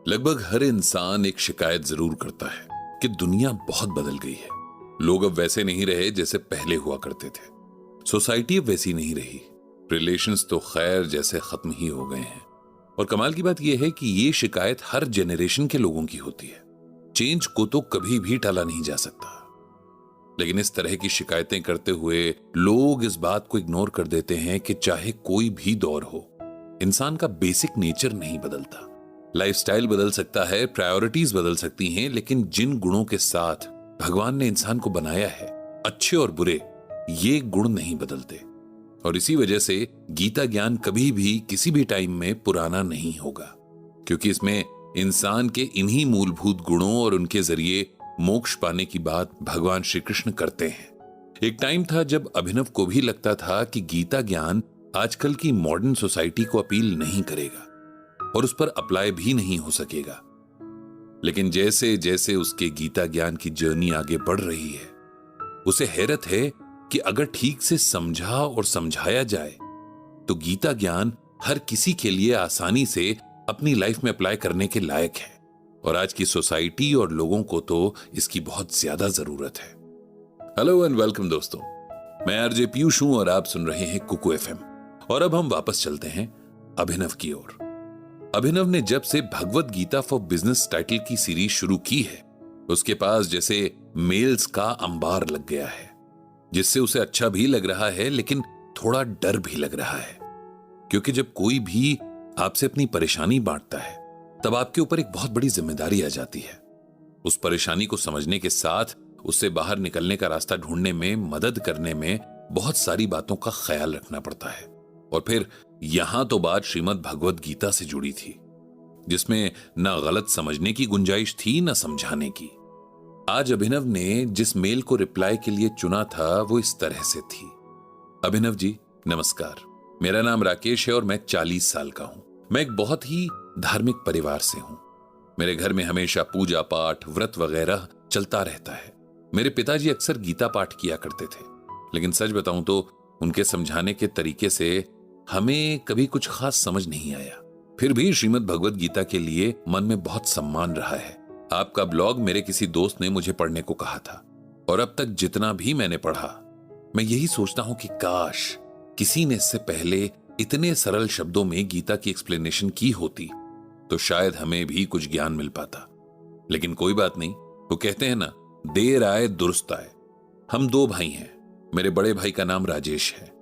लगभग हर इंसान एक शिकायत जरूर करता है कि दुनिया बहुत बदल गई है। लोग अब वैसे नहीं रहे जैसे पहले हुआ करते थे। सोसाइटी अब वैसी नहीं रही। रिलेशंस तो खैर जैसे खत्म ही हो गए हैं। और कमाल की बात यह है कि ये शिकायत हर जेनरेशन के लोगों की होती है। चेंज को तो कभी भी टाला नहीं जा सकता, लेकिन इस तरह की शिकायतें करते हुए लोग इस बात को इग्नोर कर देते हैं कि चाहे कोई भी दौर हो, इंसान का बेसिक नेचर नहीं बदलता। लाइफस्टाइल बदल सकता है, प्रायोरिटीज बदल सकती हैं, लेकिन जिन गुणों के साथ भगवान ने इंसान को बनाया है, अच्छे और बुरे, ये गुण नहीं बदलते। और इसी वजह से गीता ज्ञान कभी भी किसी भी टाइम में पुराना नहीं होगा, क्योंकि इसमें इंसान के इन्हीं मूलभूत गुणों और उनके जरिए मोक्ष पाने की बात भगवान श्री कृष्ण करते हैं। एक टाइम था जब अभिनव को भी लगता था कि गीता ज्ञान आजकल की मॉडर्न सोसाइटी को अपील नहीं करेगा और उस पर अप्लाई भी नहीं हो सकेगा। लेकिन जैसे जैसे उसके गीता ज्ञान की जर्नी आगे बढ़ रही है, उसे हैरत है कि अगर ठीक से समझा और समझाया जाए तो गीता ज्ञान हर किसी के लिए आसानी से अपनी लाइफ में अप्लाई करने के लायक है। और आज की सोसाइटी और लोगों को तो इसकी बहुत ज्यादा जरूरत है। हेलो एंड वेलकम दोस्तों, मैं आरजे पीयूष हूं और आप सुन रहे हैं कुकू एफएम। और अब हम वापस चलते हैं अभिनव की ओर। अभिनव ने जब से Bhagavad Gita for business title की सीरीज शुरू की है, उसके पास जैसे मेल्स का अंबार लग गया है, जिससे उसे अच्छा भी लग रहा है लेकिन थोड़ा डर भी लग रहा है। क्योंकि जब कोई भी आपसे अपनी परेशानी बांटता है, तब आपके ऊपर एक बहुत बड़ी जिम्मेदारी आ जाती है। उस परेशानी को समझने के साथ उससे बाहर निकलने का रास्ता ढूंढने में, मदद करने में बहुत सारी बातों का ख्याल रखना पड़ता है। और फिर यहां तो बात श्रीमद् भगवत गीता से जुड़ी थी, जिसमें ना गलत समझने की गुंजाइश थी, ना समझाने की। आज अभिनव ने जिस मेल को रिप्लाई के लिए चुना था वो इस तरह से थी। अभिनव जी नमस्कार, मेरा नाम राकेश है और मैं 40 साल का हूं। मैं एक बहुत ही धार्मिक परिवार से हूं। मेरे घर में हमेशा पूजा पाठ, व्रत वगैरह चलता रहता है। मेरे पिताजी अक्सर गीता पाठ किया करते थे, लेकिन सच बताऊं तो उनके समझाने के तरीके से हमें कभी कुछ खास समझ नहीं आया। फिर भी श्रीमद् भगवत गीता के लिए मन में बहुत सम्मान रहा है। आपका ब्लॉग मेरे किसी दोस्त ने मुझे पढ़ने को कहा था, और अब तक जितना भी मैंने पढ़ा, मैं यही सोचता हूं कि काश किसी ने इससे पहले इतने सरल शब्दों में गीता की एक्सप्लेनेशन की होती तो शायद हमें भी कुछ ज्ञान मिल पाता। लेकिन कोई बात नहीं, वो कहते हैं ना, देर आए दुरुस्त आए। हम 2 भाई हैं। मेरे बड़े भाई का नाम राजेश है।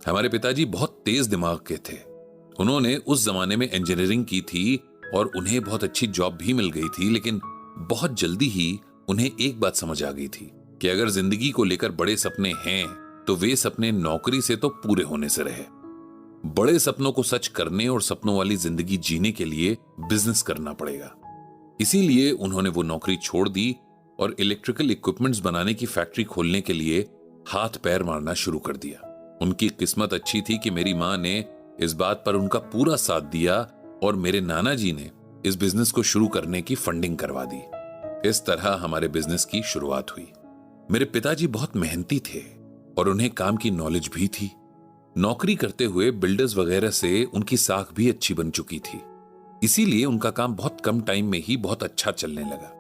हमारे पिताजी बहुत तेज दिमाग के थे। उन्होंने उस जमाने में इंजीनियरिंग की थी और उन्हें बहुत अच्छी जॉब भी मिल गई थी, लेकिन बहुत जल्दी ही उन्हें एक बात समझ आ गई थी कि अगर जिंदगी को लेकर बड़े सपने हैं तो वे सपने नौकरी से तो पूरे होने से रहे। बड़े सपनों को सच करने और सपनों वाली जिंदगी जीने के लिए बिजनेस करना पड़ेगा। इसीलिए उन्होंने वो नौकरी छोड़ दी और इलेक्ट्रिकल इक्विपमेंट्स बनाने की फैक्ट्री खोलने के लिए हाथ पैर मारना शुरू कर दिया। उनकी किस्मत अच्छी थी कि मेरी मां ने इस बात पर उनका पूरा साथ दिया और मेरे नाना जी ने इस बिजनेस को शुरू करने की फंडिंग करवा दी। इस तरह हमारे बिजनेस की शुरुआत हुई। मेरे पिताजी बहुत मेहनती थे और उन्हें काम की नॉलेज भी थी। नौकरी करते हुए बिल्डर्स वगैरह से उनकी साख भी अच्छी बन चुकी थी, इसीलिए उनका काम बहुत कम टाइम में ही बहुत अच्छा चलने लगा।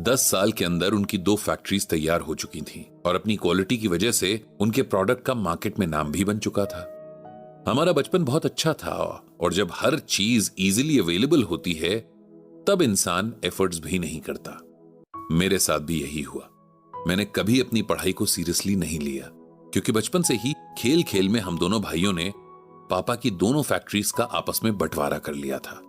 10 साल के अंदर उनकी 2 फैक्ट्रीज तैयार हो चुकी थीं और अपनी क्वालिटी की वजह से उनके प्रोडक्ट का मार्केट में नाम भी बन चुका था। हमारा बचपन बहुत अच्छा था और जब हर चीज इजीली अवेलेबल होती है तब इंसान एफर्ट्स भी नहीं करता। मेरे साथ भी यही हुआ। मैंने कभी अपनी पढ़ाई को सीरियसली नहीं लिया, क्योंकि बचपन से ही खेल खेल में हम दोनों भाइयों ने पापा की दोनों फैक्ट्रीज का आपस में बंटवारा कर लिया था।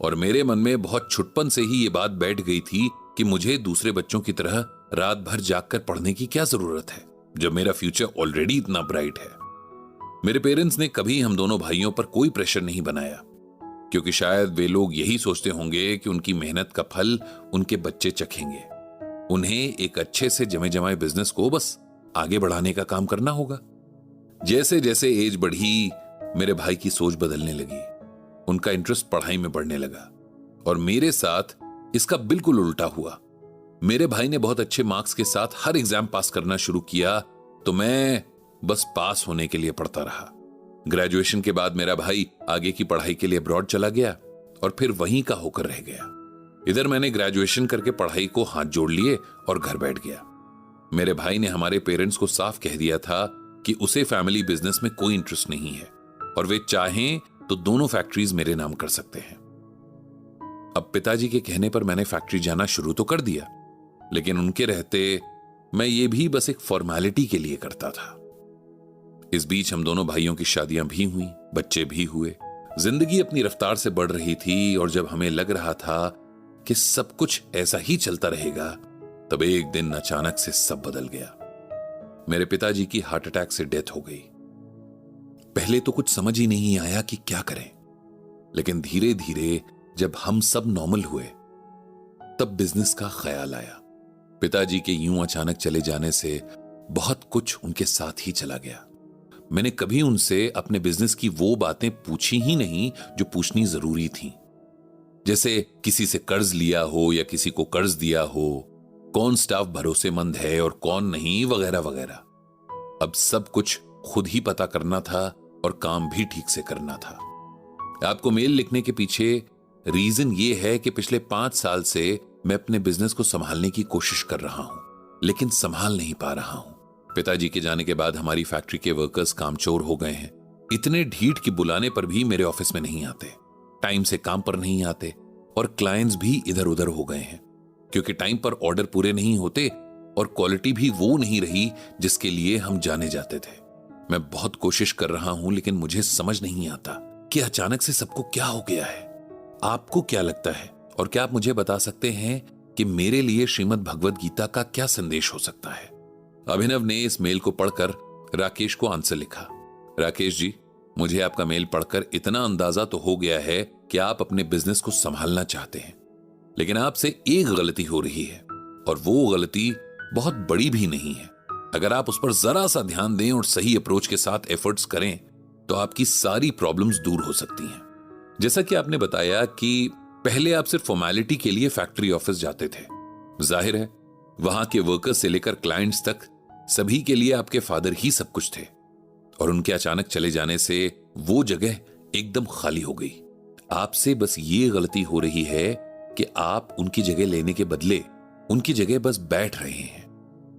और मेरे मन में बहुत छुटपन से ही ये बात बैठ गई थी कि मुझे दूसरे बच्चों की तरह रात भर जागकर पढ़ने की क्या जरूरत है, जब मेरा फ्यूचर ऑलरेडी इतना ब्राइट है। मेरे पेरेंट्स ने कभी हम दोनों भाइयों पर कोई प्रेशर नहीं बनाया, क्योंकि शायद वे लोग यही सोचते होंगे कि उनकी मेहनत का फल उनके बच्चे चखेंगे। उन्हें एक अच्छे से जमे जमाए बिजनेस को बस आगे बढ़ाने का काम करना होगा। जैसे जैसे एज बढ़ी, मेरे भाई की सोच बदलने लगी। उनका इंटरेस्ट पढ़ाई में बढ़ने लगा और मेरे साथ इसका बिल्कुल उल्टा हुआ। मेरे भाई ने बहुत अच्छे मार्क्स के साथ हर एग्जाम पास करना शुरू किया, तो मैं बस पास होने के लिए पढ़ता रहा। ग्रेजुएशन के बाद मेरा भाई आगे की पढ़ाई के लिए अब्रॉड चला गया और फिर वहीं का होकर रह गया। इधर मैंने ग्रेजुएशन करके पढ़ाई को हाथ जोड़ लिए और घर बैठ गया। मेरे भाई ने हमारे पेरेंट्स को साफ कह दिया था कि उसे फैमिली बिजनेस में कोई इंटरेस्ट नहीं है और वे चाहें तो दोनों फैक्ट्रीज मेरे नाम कर सकते हैं। अब पिताजी के कहने पर मैंने फैक्ट्री जाना शुरू तो कर दिया, लेकिन उनके रहते मैं ये भी बस एक फॉर्मेलिटी के लिए करता था। इस बीच हम दोनों भाइयों की शादियां भी हुई, बच्चे भी हुए, जिंदगी अपनी रफ्तार से बढ़ रही थी। और जब हमें लग रहा था कि सब कुछ ऐसा ही चलता रहेगा, तब एक दिन अचानक से सब बदल गया। मेरे पिताजी की हार्ट अटैक से डेथ हो गई। पहले तो कुछ समझ ही नहीं आया कि क्या करें, लेकिन धीरे धीरे जब हम सब नॉर्मल हुए तब बिजनेस का ख्याल आया। पिताजी के यूं अचानक चले जाने से बहुत कुछ उनके साथ ही चला गया। मैंने कभी उनसे अपने बिजनेस की वो बातें पूछी ही नहीं जो पूछनी जरूरी थी, जैसे किसी से कर्ज लिया हो या किसी को कर्ज दिया हो, कौन स्टाफ भरोसेमंद है और कौन नहीं, वगैरह वगैरह। अब सब कुछ खुद ही पता करना था और काम भी ठीक से करना था। आपको मेल लिखने के पीछे रीजन ये है कि पिछले 5 साल से मैं अपने बिजनेस को संभालने की कोशिश कर रहा हूं, लेकिन संभाल नहीं पा रहा हूं। पिताजी के जाने के बाद हमारी फैक्ट्री के वर्कर्स कामचोर हो गए हैं। इतने ढीठ कि बुलाने पर भी मेरे ऑफिस में नहीं आते, टाइम से काम पर नहीं आते, और क्लाइंट्स भी इधर उधर हो गए हैं क्योंकि टाइम पर ऑर्डर पूरे नहीं होते और क्वालिटी भी वो नहीं रही जिसके लिए हम जाने जाते थे। मैं बहुत कोशिश कर रहा हूं, लेकिन मुझे समझ नहीं आता कि अचानक से सबको क्या हो गया है। आपको क्या लगता है, और क्या आप मुझे बता सकते हैं कि मेरे लिए श्रीमद् भगवद गीता का क्या संदेश हो सकता है? अभिनव ने इस मेल को पढ़कर राकेश को आंसर लिखा। राकेश जी, मुझे आपका मेल पढ़कर इतना अंदाजा तो हो गया है कि आप अपने बिजनेस को संभालना चाहते हैं, लेकिन आपसे एक गलती हो रही है और वो गलती बहुत बड़ी भी नहीं है। अगर आप उस पर जरा सा ध्यान दें और सही अप्रोच के साथ एफर्ट्स करें तो आपकी सारी प्रॉब्लम्स दूर हो सकती हैं। जैसा कि आपने बताया कि पहले आप सिर्फ फॉर्मेलिटी के लिए फैक्ट्री ऑफिस जाते थे। जाहिर है वहां के वर्कर्स से लेकर क्लाइंट्स तक सभी के लिए आपके फादर ही सब कुछ थे, और उनके अचानक चले जाने से वो जगह एकदम खाली हो गई। आपसे बस ये गलती हो रही है कि आप उनकी जगह लेने के बदले उनकी जगह बस बैठ रहे हैं।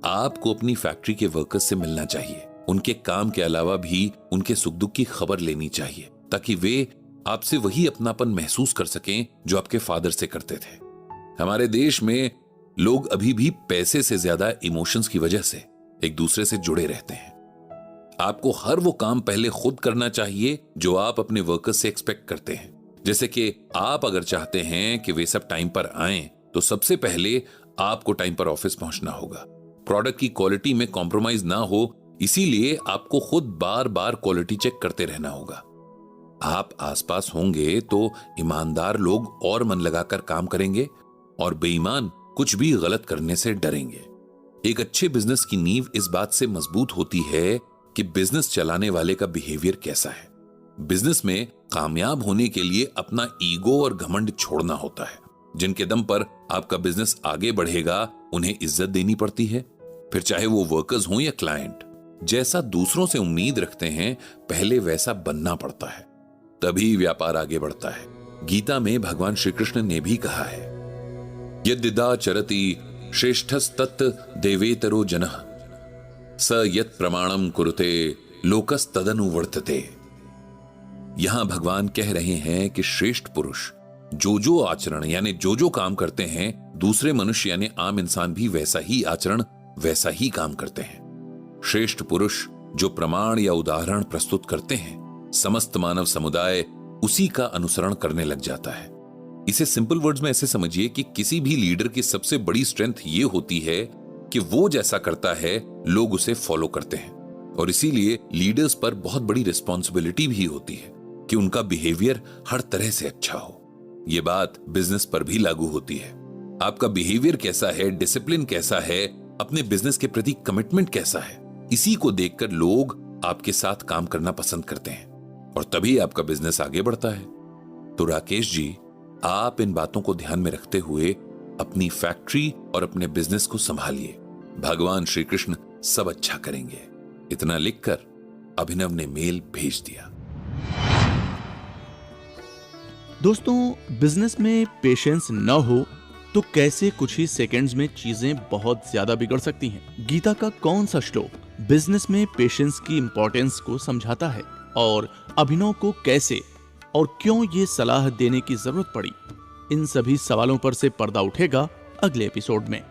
आपको अपनी फैक्ट्री के वर्कर्स से मिलना चाहिए, उनके काम के अलावा भी उनके सुख दुख की खबर लेनी चाहिए, ताकि वे आपसे वही अपनापन महसूस कर सकें जो आपके फादर से करते थे। हमारे देश में लोग अभी भी पैसे से ज्यादा इमोशंस की वजह से एक दूसरे से जुड़े रहते हैं। आपको हर वो काम पहले खुद करना चाहिए जो आप अपने वर्कर्स से एक्सपेक्ट करते हैं। जैसे कि आप अगर चाहते हैं कि वे सब टाइम पर आएं, तो सबसे पहले आपको टाइम पर ऑफिस पहुंचना होगा। प्रोडक्ट की क्वालिटी में कॉम्प्रोमाइज ना हो, इसीलिए आपको खुद बार बार क्वालिटी चेक करते रहना होगा। आप आसपास होंगे तो ईमानदार लोग और मन लगाकर काम करेंगे और बेईमान कुछ भी गलत करने से डरेंगे। एक अच्छे बिजनेस की नींव इस बात से मजबूत होती है कि बिजनेस चलाने वाले का बिहेवियर कैसा है। बिजनेस में कामयाब होने के लिए अपना ईगो और घमंड छोड़ना होता है। जिनके दम पर आपका बिजनेस आगे बढ़ेगा उन्हें इज्जत देनी पड़ती है, फिर चाहे वो वर्कर्स हों या क्लाइंट। जैसा दूसरों से उम्मीद रखते हैं, पहले वैसा बनना पड़ता है, तभी व्यापार आगे बढ़ता है। गीता में भगवान श्री कृष्ण ने भी कहा है, यद्यदा चरति श्रेष्ठस्तत् देवेतरो जनः स यत् प्रमाणम कुरुते लोकस्तदनुवर्तते। यहां भगवान कह रहे हैं कि श्रेष्ठ पुरुष जो आचरण यानी जो काम करते हैं, दूसरे मनुष्य यानी आम इंसान भी वैसा ही आचरण वैसा ही काम करते हैं। श्रेष्ठ पुरुष जो प्रमाण या उदाहरण प्रस्तुत करते हैं, समस्त मानव समुदाय उसी का अनुसरण करने लग जाता है। इसे सिंपल वर्ड्स में ऐसे समझिए कि किसी भी लीडर की सबसे बड़ी स्ट्रेंथ ये होती है कि वो जैसा करता है लोग उसे फॉलो करते हैं, और इसीलिए लीडर्स पर बहुत बड़ी रिस्पॉन्सिबिलिटी भी होती है कि उनका बिहेवियर हर तरह से अच्छा हो। यह बात बिजनेस पर भी लागू होती है। आपका बिहेवियर कैसा है, डिसिप्लिन कैसा है, अपने बिजनेस के प्रति कमिटमेंट कैसा है, इसी को देखकर लोग आपके साथ काम करना पसंद करते हैं, और तभी आपका बिजनेस आगे बढ़ता है। तो राकेश जी, आप इन बातों को ध्यान में रखते हुए अपनी फैक्ट्री और अपने बिजनेस को संभालिए। भगवान श्री कृष्ण सब अच्छा करेंगे। इतना लिखकर अभिनव ने मेल भेज दिया। दोस्तों, बिजनेस में पेशेंस न हो तो कैसे कुछ ही सेकंड्स में चीजें बहुत ज्यादा बिगड़ सकती हैं। गीता का कौन सा श्लोक बिजनेस में पेशेंस की इंपॉर्टेंस को समझाता है और अभिनव को कैसे और क्यों ये सलाह देने की जरूरत पड़ी, इन सभी सवालों पर से पर्दा उठेगा अगले एपिसोड में।